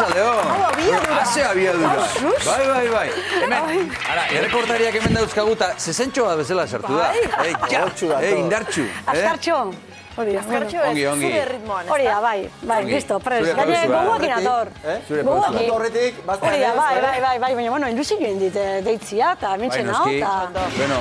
Arratsaldeon. Ase abiadura. Bai. Hemen, ara, erreportariak hemen dauzkagu eta zezentxo bat bezala sartu da. Indartxu. Azkartxo. Azkartxo ez, zure ritmoan, ez da? Hori da, bai, listo, prez. Gaine, goguakin ator. Goguakin. Horretik, hori da, bai, baina, bueno, ilusioen dit deitzia, eta mintzen hau, eta... Bueno,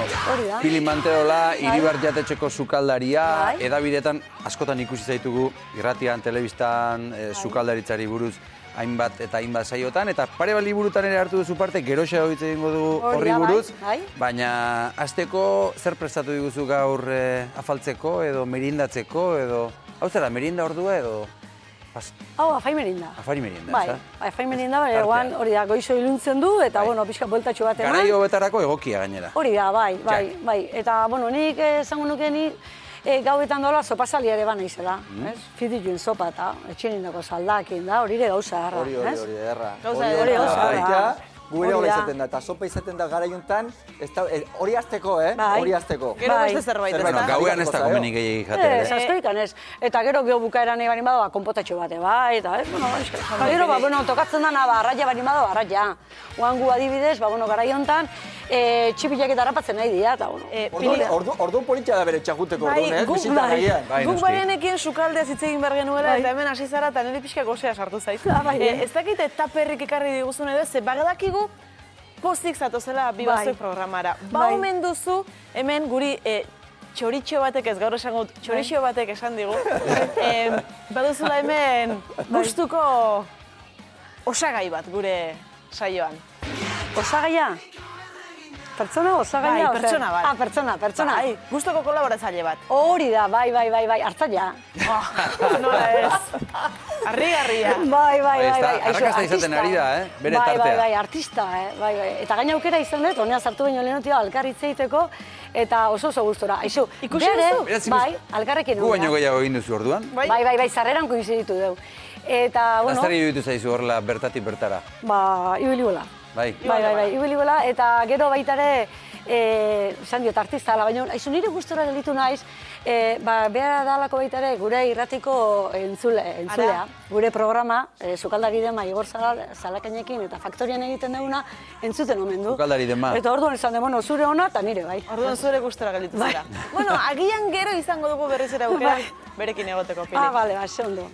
Pili Manterola, Iribar jatetxeko sukaldaria, edabidetan askotan ikusi zaitugu, irratian, telebistan, sukaldaritzari buruz, hainbat eta hainbat saiotan, eta pare bat liburutan ere hartu duzu parte, geroxe hau hitz egingo du horri buruz, baina hasteko zer prestatu diguzu gaur afaltzeko edo merindatzeko edo... Hau zera, merinda ordua edo... Hau, afai merinda. Afari merinda, bai, afai merinda, eguan hori da, goizo iluntzen du, eta, bueno, pixka bueltatxo bat eman. Garai hobetarako egokia gainera. Hori da, bai. Eta, bueno, nik esango nuke nik gauetan dola sopasali ere bana izela, ez? Fitituen sopa eta etxen indako saldakin da, hori ere gauza harra, ez? Hori erra. Hori gauza harra. Gu ere hori izaten da, eta sopa izaten da garaiuntan, hori azteko, hori azteko. Gero beste zerbait, ez da? Gauean ez da komenik gehiagik jatea. Ez, askoikan ez. Eta gero geho bukaeran nahi barin bada, konpotatxo bate, bai, eta ez, bueno, gero, bueno, tokatzen dana, arraia barin bada, arraia. Oan gu adibidez, garai hontan, txipilak eta harrapatzen nahi dira, eta, bueno. Orduan politxa da bere txakuteko orduan, ez? Bizita nahian. Guk baianekin sukaldeaz hitz egin behar genuela, eta hemen hasi zara, eta nire pixka gozea sartu zait. Ez dakit taperrik ekarri diguzun edo, ze bagadakigu pozik zatozela bibazoi programara. Ba omen duzu, hemen guri txoritxo batek, ez gaur esango, txoritxo batek esan digu, baduzula hemen gustuko osagai bat gure saioan. Osagaia? Pertsona, osagaia? Bai, pertsona bat. Ah, pertsona. Bai, gustoko kolaboratzaile bat. Hori da, bai, hartzaia. Nola ez. Harrigarria. Bai. Arrakasta izaten ari da, bere tartea. Bai, artista, bai. Eta gaina aukera izan dut, honea sartu baino lehenotia alkarritze egiteko, eta oso gustora. Aixu, ikusi duzu? Bai, alkarrekin. Gu baino gehiago egin duzu orduan? Bai, zarreranko ikusi ditu dugu. Eta, bueno... Aztari ditu zaizu horrela bertatik bertara? Ba, ibilibola. Bai, ibilibola, eta gero baita ere, esan diot, artista, baina, aizu nire gustora gelitu naiz, behar dalako baita ere gure irratiko entzulea, gure programa, Sukaldari Dema Igor Zalakainekin eta Faktorian egiten duguna, entzuten omen du. Sukaldari Dema. Eta orduan esan de, bueno, zure ona eta nire, bai. Orduan zure gustora gelitu zera. Bueno, agian gero izango dugu berriz ere aukera berekin egoteko, Pili. Bale, ze ondo.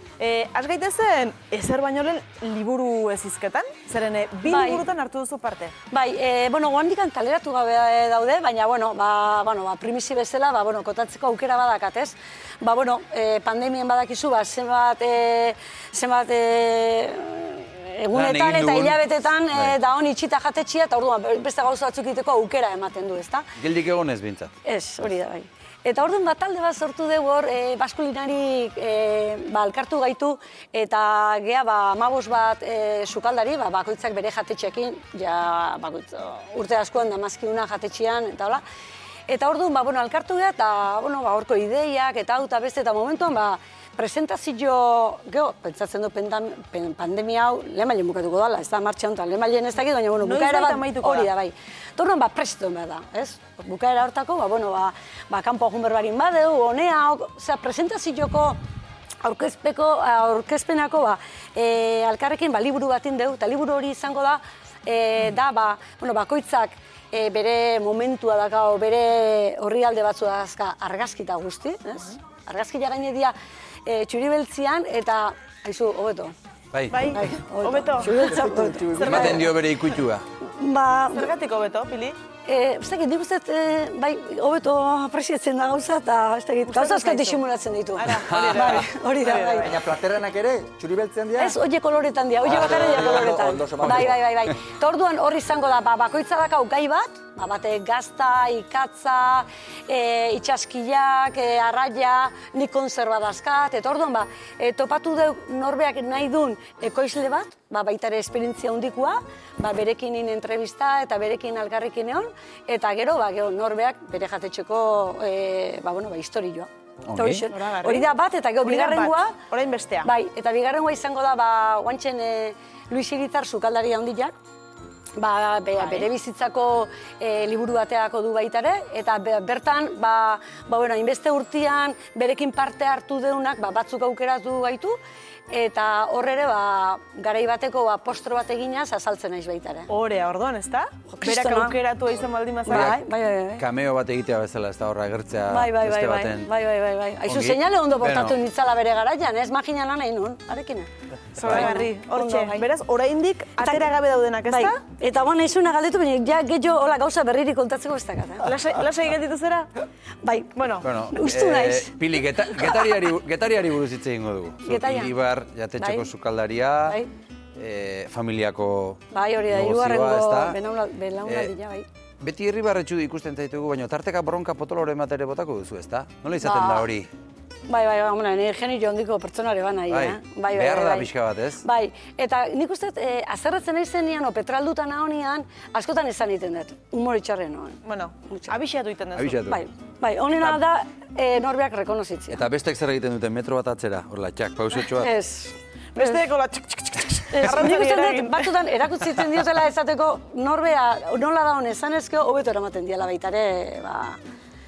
Az gaitezen, ezer baino lehen liburu ez izketan? Zeren, bi liburutan hartu duzu parte? Bai, bueno, guandikan kaleratu gabe daude, baina, bueno, primizi bezala, kotatzeko aukera badakat, ez? Pandemien badakizu, zenbat egunetan eta hilabetetan da honi itxita jatetxia, eta orduan beste gauza batzuk egiteko aukera ematen du, ezta? Geldik egon ez bintzat? Ez, hori da, bai. Eta orduan bat talde bat sortu dugu hor, baskulinari alkartu gaitu, eta geha 15 bat sukaldari, bakoitzak bere jatetxeekin, urte askoan damazkiuna jatetxean, eta hola. Eta orduan, alkartu geha, eta horko ideiak, eta hau eta beste, eta momentuan, presentazio, geho, pentsatzen du pandemia hau, lehen bukatuko dala, ez da martxa honetan, lehen ez dakit, baina, bukaera bat hori da, bai. Torren, presto behar da, ez? Bukaera hortako, kanpo agun berbarin badeu, honea, presentazioko aurkezpenako, alkarrekin liburu batin deu, eta liburu hori izango da, bakoitzak bere momentua dakao, bere horri alde batzu dazka argazkita guzti, ez? Argazkia gaine dia txuribeltzian eta, haizu, hobeto. Bai, hobeto. Ematen dio bere ikutua. Zergatik hobeto, Pili? Ez dakit, nik uste, hobeto apresiatzen da gauza eta gauza askati simulatzen ditu. Hori da, bai. Baina platerranak ere, txuribeltzen dira? Ez, oie koloretan dira, oie bakarra dira koloretan. Bai. Eta orduan horri izango da, bakoitza dakau gai bat, batek gazta, ikatza, itxaskiak, arraia, nik konserba dazkat, eta orduan topatu deu norbeak nahi duen ekoizle bat, baita ere esperientzia hundikua, berekin entrevista eta berekin alkarrekin egon, eta gero norbeak bere jatetxeko historioa. Hori da bat, eta gero bigarrengoa... Orain bestea. Bai, eta bigarrengoa izango da, guantzen Luis Iritzar sukaldari handiak, bere bizitzako liburu bateako du baita ere, eta bertan, hainbeste urtean berekin parte hartu deunak batzuk aukeratu gaitu, eta hor ere, garai bateko postro bat eginaz azaltzen naiz baita ere. Horea, orduan, ez da? Berak aukeratu izan baldin mazara? Bai. Kameo bat egitea bezala, ez da horra agertzea beste baten. Bai. Aizu, seinale ondo portatu nintzala bere garaian, ez maginan nahi nun, arekin. Zoragarri, hortxe. Beraz, oraindik atera gabe daudenak, ez da? Eta naizuna galdetu, baina gehiago gauza berriri kontatzeko ez dakat. Lasai gelditu zera? Bai. Bueno, ustu naiz. Pili, getariari buruz hitz egingo dugu. Iribar jatetxeko sukaldaria, familiako negozioa, ez da? Bai, hori da, hirugarrengo belaunaldia, bai. Beti Irribarretxu ikusten zaitugu, baina tarteka bronka potoloren bat ere botako duzu, ez da? Nola izaten da hori? Bai, nire genio handiko pertsonare bana nahi, behar da pixka bat, ez? Bai, eta nik uste, azerratzen nahi zenean, petraldutan ahonian, askotan izan egiten dut, humoritxarren noan. Bueno, abixatu egiten duzu. Bai, honena da norbeak rekonozitzia. Eta bestek zer egiten duten, metro bat atzera, horla, txak, pausotxo bat? Ez. Besteek hola txik txik txik txik. Nik uste dut, batzutan erakutsitzen diotela ezateko norbea nola da honez zanezkeo, hobeto eramaten diala baita ere,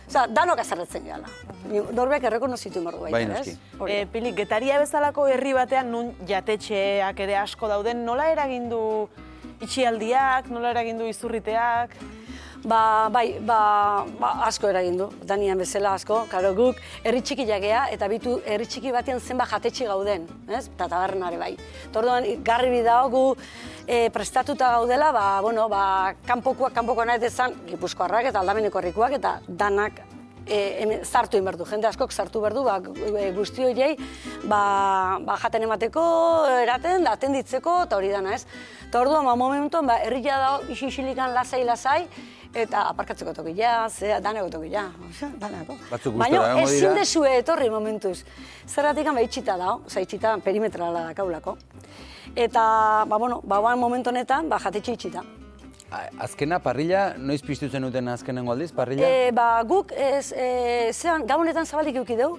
Osa, danok azarretzen gehala. Norbeak errekonozitu mordu baita, ez? Pili, Getaria bezalako herri batean nun jatetxeak ere asko dauden, nola eragindu itxialdiak, nola eragindu izurriteak? Asko eragindu, Danian bezala asko. Karo, guk herri txiki jagea eta bitu herri txiki batean zenbat jatetxe gauden, ez? Eta tabernan ere bai. Orduan, garri bidao gu prestatuta gaudela, kanpokoa nahi dezan, Gipuzkoarrak eta Aldameneko herrikoak eta danak zartu inberdu. Jende askok zartu berdu, guzti horiei jaten emateko, eraten, atenditzeko, eta hori dana, ez? Eta orduan, momentuan, herria dago isixilikan lasai, eta aparkatzeko tokila, daneko tokila, daneko. Baina ezin dezue etorri momentuz. Zerratik itxita dago, itxita perimetrala dakaulako. Eta, momentu honetan, jatetxe itxita. Azkena, parrilla, noiz piztu zen duten azkenengo aldiz, parrilla? Guk, gabonetan zabalik euki dugu,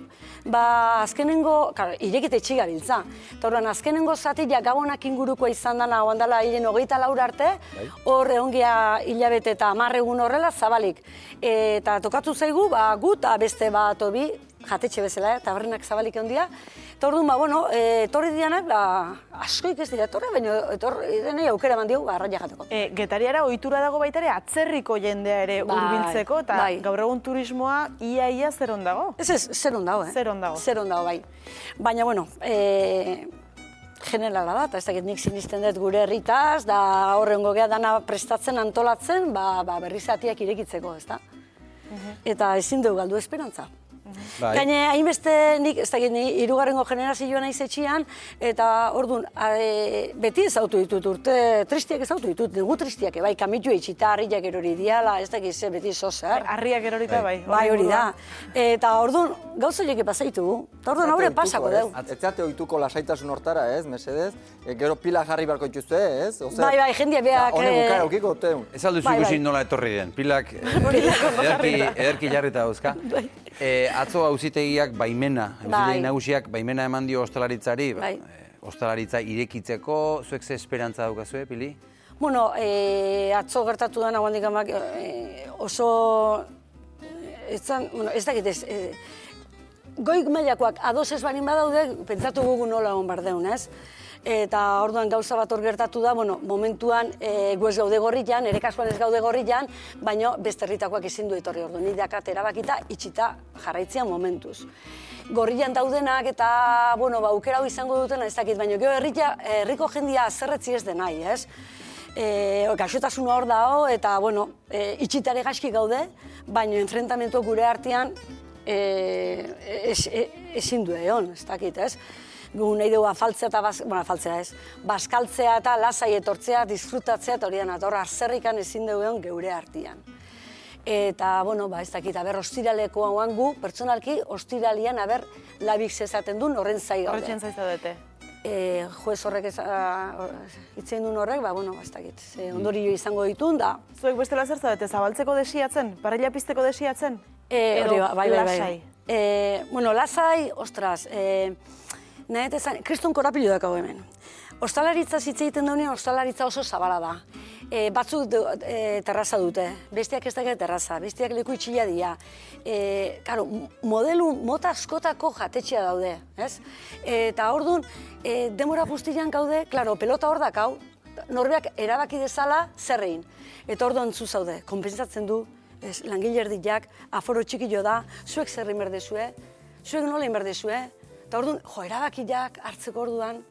azkenengo, irekite txigabiltza. Eta horren, azkenengo zatila gabonak ingurukoa izan dana, oandala hilen 24 arte, hor egongia hilabete eta 10 egun horrela zabalik. Eta tokatu zaigu, gu eta beste bat obi, jatetxe bezala, tabernak zabalik egon dira. Eta orduan, etorri dianak, askoik ez dira etorri, baina etorri aukera eman diogu, arraia jateko. Getariara ohitura dago baita ere, atzerriko jendea ere hurbiltzeko, eta gaur egun turismoa ia zer on dago? Ez, zer on dago, Zer on dago. Zer on dago, bai. Baina, generala da, eta ez dakit nik sinisten dut gure herritaz, da horrengo geha dana prestatzen, antolatzen, berrizatiak irekitzeko, ez da? Eta ezin dugu galdu esperantza. Gaine, hainbeste nik, ez dakit, hirugarrengo generazioa naiz etxian, eta orduan, beti ezautu ditut, urte tristiak ezautu ditut, dugu tristiak, bai, kamitu eitxita, harriak erori diala, ez dakit, beti zozer. Harriak erorita, bai. Bai, hori da. Eta orduan, gauza horiek pasaitugu, eta orduan haure pasako dugu. Etzeate ohituko lasaitasun hortara, ez, mesedez? Gero pila jarri barko ituzte, ez? Bai, jendia beak... Honek bukara eukiko, teun. Ez alduzu ikusi nola etorri den, pilak ederki jarrita dauzka. Atzo auzitegiak baimena, auzitegi nagusiak baimena eman dio ostalaritzari, ostalaritza irekitzeko, zuek ze esperantza daukazue, Pili? Bueno, atzo gertatu dena guandik amak oso... Ez dakit ez... Goik mailakoak ados ez barin badaude, pentsatu gugu nola hon bardeun, ez? Eta orduan gauza bat hor gertatu da, momentuan gu ez gaude gorrian, ere kasuan ez gaude gorrian, baina beste herritakoak ezin du etorri orduan. Ni dakat erabakita itxita jarraitzean momentuz. Gorrian daudenak eta, aukera hau izango dutena ez dakit, baina gero herriko jendia zerretzi ez denai, ez? Gaixotasuna hor dago eta, itxitare gaizki gaude, baina enfrentamentu gure artean ezin du egon, ez dakit, ez? Gu nahi dugu afaltzea eta, bazkaltzea eta lasai etortzea, disfrutatzea eta hori danak, arzerrikan ezin dugu egon geure artean. Eta, ez dakit, ostiraleko hauan gu, pertsonalki, ostiralian, labik zezaten duen horren zai gaude. Horretzen zaizadete? Juez horrek itzen duen horrek, ez dakit, ondorio izango ditun da. Zuek bestela zer zaudete, zabaltzeko desiatzen, parrilla pizteko desiatzen? Hori, bai. Lasai? Lasai, ostras, nahet ezan, kriston korapilu dakago hemen. Ostalaritza hitz egiten daunean, ostalaritza oso zabala da. Batzuk terraza dute, besteak ez dakit terraza, besteak leku itxila dira. Modelu mota askotako jatetxea daude, ez? Eta orduan, denbora guztian gaude, pelota hor dakau, norbeak erabaki dezala zer egin. Eta orduan zu zaude, konpentsatzen du, langile erdiak, aforo txikillo da, zuek zer egin berdezue, zuek nola egin berdezue, eta orduan, erabakiak hartzeko orduan,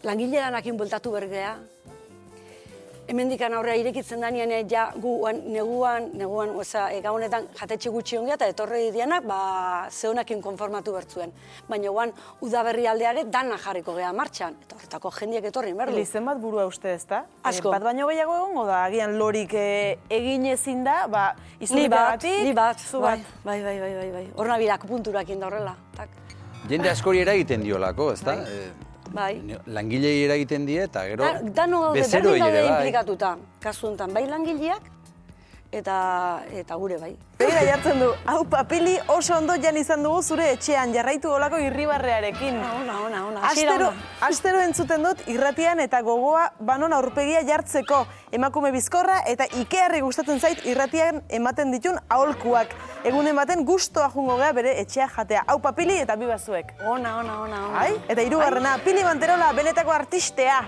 langile lanakin bueltatu bergea, hemendikan aurrea irekitzen danean, ja gu neguan, gabonetan jatetxe gutxi ongea eta etorri dianak, zehonakin konformatu bertzuen. Baina guan, udaberri aldeare dana jarriko gea martxan, eta horretako jendiek etorri berdu. Izen bat burua uste ez da? Asko. Bat baino gehiago egongo da, agian lorik egin ezin da, izunikatik, Ni bat, zu bat. Bai. Horna birak punturakin da horrela. Jende askori eragiten diolako, ez da? Bai. Langilei eragiten die eta gero bezeroei ere bai. Implikatuta, kasu honetan, bai langileak eta gure bai. Begira jartzen du, hau Papili oso ondo jan izan dugu zure etxean jarraitu olako irribarrearekin. Ona. Astero entzuten dut irratian eta gogoa banon aurpegia jartzeko. Emakume bizkorra eta ikearri gustatzen zait irratian ematen ditun aholkuak. Egun ematen gustoa jungo gea bere etxea jatea. Hau Papili eta bi bazuek. Ona. Eta hirugarrena, Pili Manterola benetako artistea.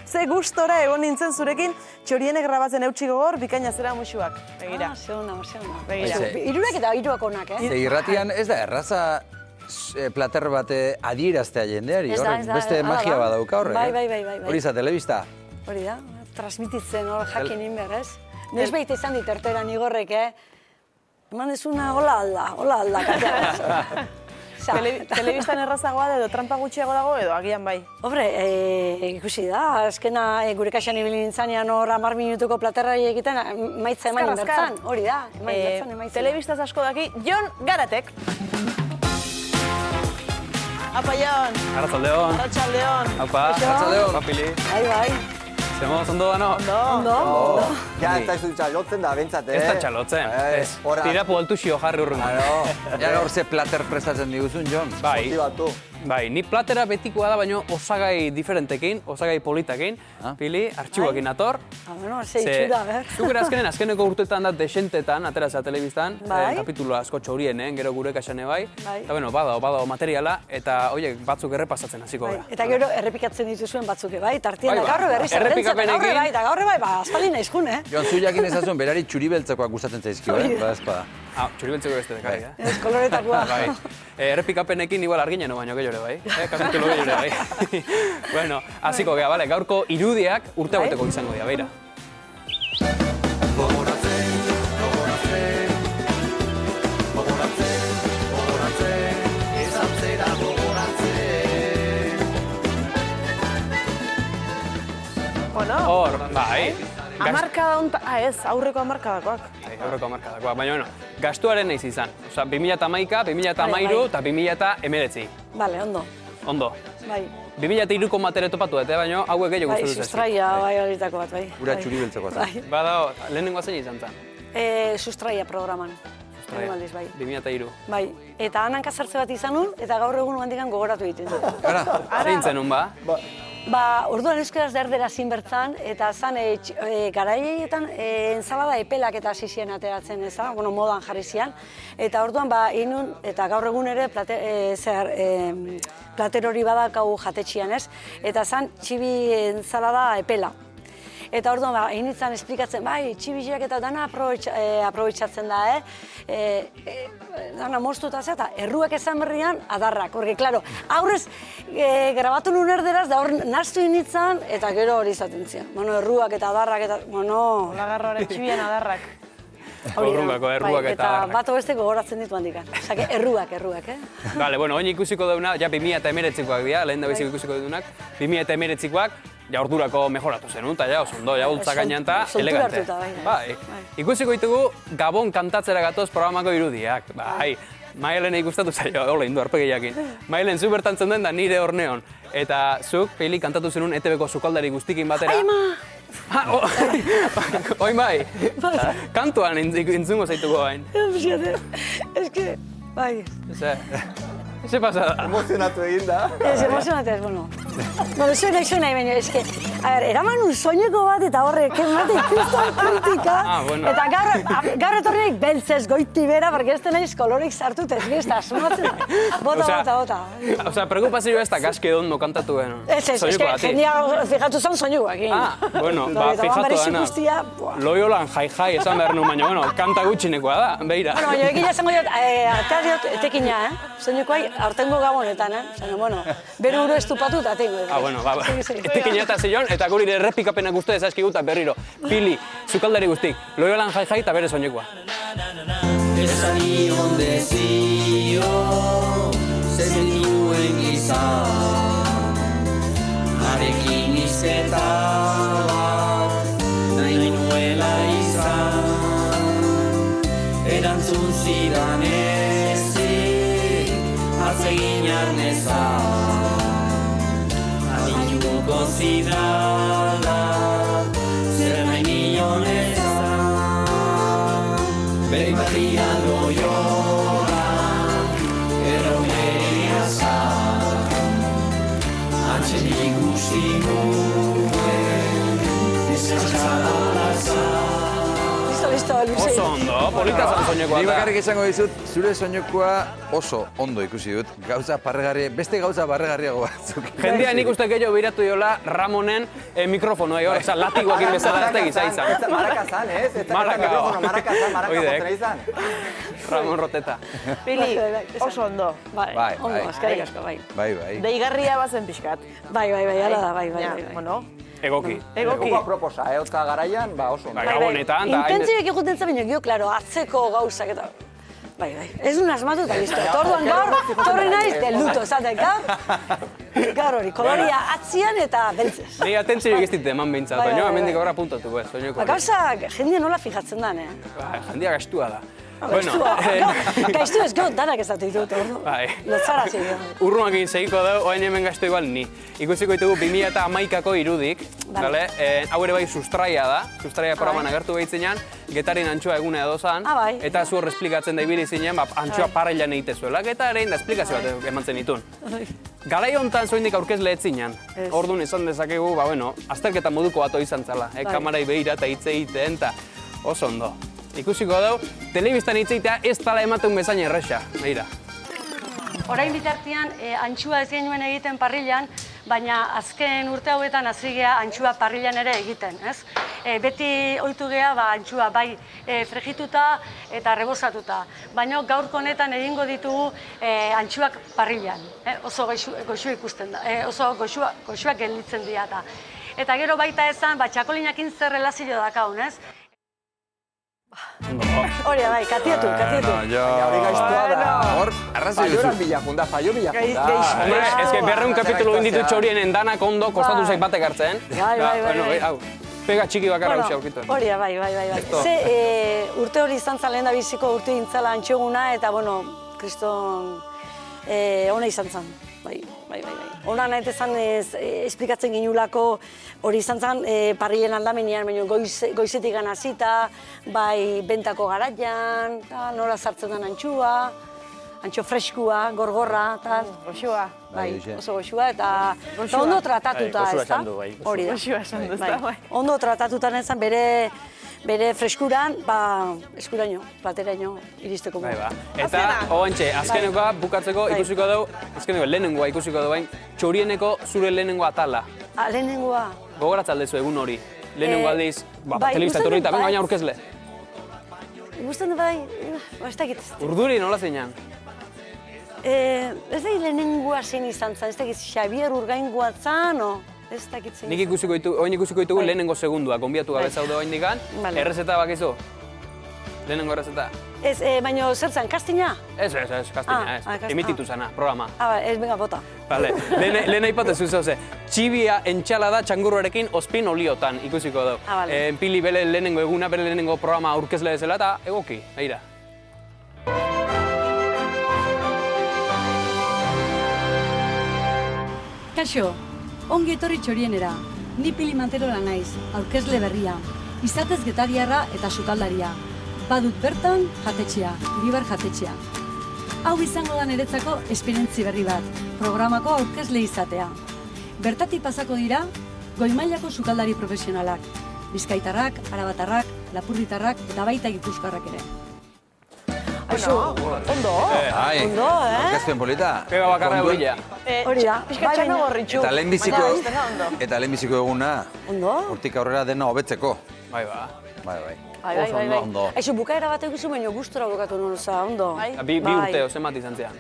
Ze gustora egon nintzen zurekin, txorienek grabatzen eutxi gogor, bikaina zera musuak. Begira. Ze ona. Begira. Hirurak eta hiruak onak, Ze irratian ez da erraza plater bat adieraztea jendeari, beste magia badauka horrek. Bai. Hori za telebista. Hori da, transmititzen hor jakin inber, ez? Noiz behit izan dit erteran igorrek, eman dezuna hola alda, katea. Telebistan errazagoa edo trampa gutxiago dago edo agian bai? Hombre, ikusi da, azkena gure kaxan ibili nintzanean hor 10 minutuko platerrai egiten, emaitza eman inbertzan, hori da, emaitza. Telebistaz asko daki, Jon Garatek. Apa, Jon! Arratsaldeon. Arratsaldeon. Apa, Arratsaldeon. Papili. Bai. Zemoz ondo dano? Ondo. Ja, ez da ez txalotzen da, bentsat, Ez da txalotzen. Ez. Tirapu altu xio jarri urrungo. Ja gaur ze plater prestatzen diguzun, Jon? Bai, ni platera betikoa da, baina osagai diferentekin, osagai politakin. Pili, artxiboakin ator. Bueno, ze itxura, ber. Zuk ere azkeneko urteetan da desentetan, aterazea telebistan, kapitulo asko txaurien, gero gure kaxane bai. Eta bueno, badago materiala, eta horiek batzuk errepasatzen hasiko gara. Eta gero errepikatzen dituzuen batzuke bai, tartien gaur berriz errepikapenekin. Eta gaur bai, aspaldi naiz jun, Jon, zu jakin ezazuen berari txuribeltzekoak gustatzen zaizkio, badazpada. Txuribeltzeko beste dekari, Ez, koloretakoa. Bai. Errepikapenekin igual arginen baino gehiore bai. Kapitulo gehiore bai. Bueno, hasiko gea, bale, gaurko irudiak urte bateko izango dira, beira. Hor, bai. Amarkada honta, ez, aurreko amarkadakoak. Aurreko amarkadakoak, baina bueno, gastuaren naiz izan. Osa, 2011, 2013 eta 2019. Bale, ondo. Bai. 2003ko matere topatu dute, baina hauek gehiago bai, gustu dut. sustraia, bai, horietako bat, bai. Ura txuribeltzeko zen. Badao, lehenengoa zein izan zen? Sustraia programan. Animaldiz, bai. 2003. Bai, eta hanan kasartze bat izan nun, eta gaur egun handikan gogoratu egiten dut. Zein zenun ba? Orduan euskaraz da erdera zinbertzan, eta zan garaietan ensalada epelak eta hasi ziren ateratzen, modan jarri zian. Eta orduan inun, eta gaur egun ere plater hori badakau jatetxian, ez? Eta zan txibi ensalada epela. Eta orduan egin nintzen esplikatzen, bai, txibiziak eta dana aprobetxatzen da, dana moztuta eta erruak esan berrian adarrak. Porque, klaro, aurrez grabatu nun erderaz, da hor naztu nintzen, eta gero hori izaten zian. Bueno, erruak eta adarrak eta, bueno... Lagarroare txibien adarrak. Erruak eta adarrak. Eta bat beste gogoratzen ditu handikan. Osea, erruak, Bale, bueno, oin ikusiko dauna, ja 2019koak dira, lehen da biziko ikusiko dunak. 2019koak, ja ordurako mejoratu zenun, eta ja, oso ondo, ja, ultzak gainean eta elegante. Bai, ikusiko ditugu Gabon kantatzera gatoz programako irudiak, bai. Mailenei gustatu zaio, hola, indu arpegiakin. Mailen, zu bertantzen den da nire horneon. Eta zuk, Pili, kantatu zenun ETV-ko sukaldari guztikin batera. Aima! Oin bai, kantuan entzungo zaituko bain. Ez que, bai. Ze pasada? Emozionatu egin da. Ez, emozionatu ez, bueno. Bueno, zuen nahi baina, eske, a ver, eraman un soineko bat eta horrek, emate kristal kritika. Bueno. Eta gaur etorri nahi beltzez goiti bera, porque ez tenaiz kolorik sartut ez, ez da, sumatzen. Bota. Osea, preocupazioa ez da gaske ondo kantatu geno. Ez, eske, jendia fijatu zen soinuak. Bueno, ba, fijatu dena. Loiolan jai, esan behar nuen, baina, bueno, kanta gutxinekoa da, beira. Bueno, baina egila esango diot, artea diot etekina, soinukoai aurtengo gabonetan, Bueno, bere uru estupatu eta tengo. Bueno, ba, etekina eta zion, eta guri errepikapenak uste ezaskigu eta berriro. Pili, zukaldari guztik, Loiolan jai eta bere soinekoa. Esan nion dezio, zenituen gizan, harekin izketa bat, nahi nuela izan, erantzun zidan ezik, atzegin arnezan, adinuko zidala, zer nahi nion ezan, behin batian Loiolan, errauneria zan, antxen ikusi nuen, ezazkala zan. Listo, Luisi. Oso ondo, polita zan soinekoa. Ni bakarrik esango dizut, zure soinekoa oso ondo ikusi dut. Beste gauza barregarriago batzuk. Jendea nik uste gehiago biratu diola Ramonen mikrofonoa, oza, latiguakin bezala ez tegiza izan. Maraka zan, ez? Maraka jotera izan. Ramon Roteta. Pili, oso ondo. Bai, ondo, eskerrik asko, bai. Bai. Deigarria bazen pixkat. Bai, hala da, bai. Bueno, Egoki. Egokoa proposa, otza garaian, oso. Gabonetan, eta... Intentzioek egiten zabino, gio, klaro, atzeko gauzak eta... Bai. Ez duen asmatu eta listo. Torduan gaur, torri naiz, deluto, esaten, gaur hori, koloria atzian eta beltzez. Ni atentzioik ez dit eman behintzat, baina hemendik aurra puntatu, soineko. Gauzak, jendia nola fijatzen dan, Jendia gastua da. Gaiztu ez gau, danak ez dut ditut, ordu. Lotzara zidu. Urruak egin segiko dugu, oain hemen gaiztu igual ni. Ikusiko ditugu 2011ko irudik, hau ere bai sustraia da, sustraia programan agertu behitzenean, Getarin antxoa eguna edo zan, eta zu hor esplikatzen da ibili zinen, antxoa parrailan egite zuela, Getaren da esplikazio bat emantzen ditun. Garai hontan zoindik aurkezle etzinan, orduan izan dezakegu, azterketa moduko bato izan zala, kamarai behira eta hitz egiten, eta oso ondo. Ikusiko dugu, telebistan hitzitea ez tala ematen bezain erresa, behira. Orain bitartean, antxua ez genuen egiten parrilan, baina azken urte hauetan hasi gea antxua parrilan ere egiten, ez? Beti ohitu gea antxua bai frigituta eta rebosatuta, baina gaurko honetan egingo ditugu antxuak parrilan, oso goxua ikusten da, oso goxuak gelditzen dira eta. Eta gero baita esan, txakolinakin zer relazio dakaun, ez? Hori bai, katiatu. Hori gaiztua da. Hor, arrazoi duzu. Faio bilakunda. Ez que 200 kapitulu inditu txorien danak ondo kostatu zaik batek hartzen. Bai. Pega txiki bakarra hausia aurkitu. Hori, bai. Ze urte hori izan zalen da biziko urte dintzala antxoguna eta, kriston ona izan zen. Bai. Hora nahi ezan esplikatzen ginulako hori izan zen parrilen aldamenean, baina goizetik ganazita, bai bentako garaian, nola sartzen den antxua, antxo freskua, gorgorra, eta... Goxua. Bai, oso goxua, eta ondo tratatuta, ez da? Hori da. Goxua esan duz da, bai. Ondo tratatuta nezan bere freskuran, eskuraino, plateraino, iristeko. Eta, oantxe, azkenekoa bukatzeko ikusiko dugu, azkenekoa lehenengoa ikusiko dugu, txorieneko zure lehenengoa atala. Lehenengoa. Gogoratza aldezu egun hori, lehenengo aldiz, telebista torri eta baina aurkezle. Igusten bai, ez dakit. Urduri nola zeinan? Ez da lehenengoa zein izan zen, ez dakit Xabier Urgaingoa zan, ez dakit zein. Nik ikusiko ditugu lehenengo segundua, konbiatu gabe zaude oain digan, errezeta bakizu? Lehenengo errezeta? Ez, baina zer zen, kastina? Ez, kastina, ez. Emititu zana, programa. Ez, venga, bota. Vale, lehen aipatezu zauze, txibia entxalada txangurroarekin ospin oliotan ikusiko dugu. Pili bere lehenengo eguna, bere lehenengo programa aurkezle bezala eta egoki, behira. Kaixo, ongi etorri txorienera. Ni Pili Manterola naiz, aurkezle berria. Izatez getariarra eta sukaldaria. Badut bertan jatetxea, Iribar jatetxea. Hau izango da niretzako esperientzi berri bat, programako aurkezle izatea. Bertatik pasako dira, goi-mailako sukaldari profesionalak, bizkaitarrak, arabatarrak, lapurditarrak eta baita gipuzkoarrak ere. Aixo, ondo, ondo, Aurkezpen polita. Pega bakarra bila. Hori da. Pixka txano gorritxu. Eta lehenbiziko eguna, Ondo. hortik aurrera dena hobetzeko. Bai, ba. Bai. Ondo. Aixo, bukaera bat egizu, baina gustora bukatu nuen, ondo. Bi urte, ozen bat izan zean.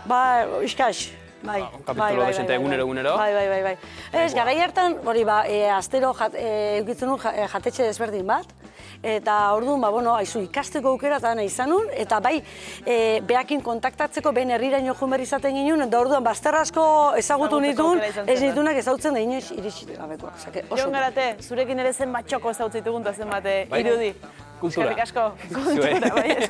Ba, iskaz. Bai, kapitulo desente egunero. Bai. Ez, garai hartan, hori astero eukitzen nuen jatetxe desberdin bat, eta orduan, aizu ikasteko aukera eta izan nun, eta bai, behakin kontaktatzeko, behin herriraino joan behar izaten ginen, eta orduan, bazter asko ezagutu nituen, ez nituenak ezagutzen da inoiz iritsi gabekoak. Jon Garate, zurekin ere zenbat txoko ezagutzen ditugun eta zenbat irudi. Kultura. Eskerrik asko. Kultura, bai.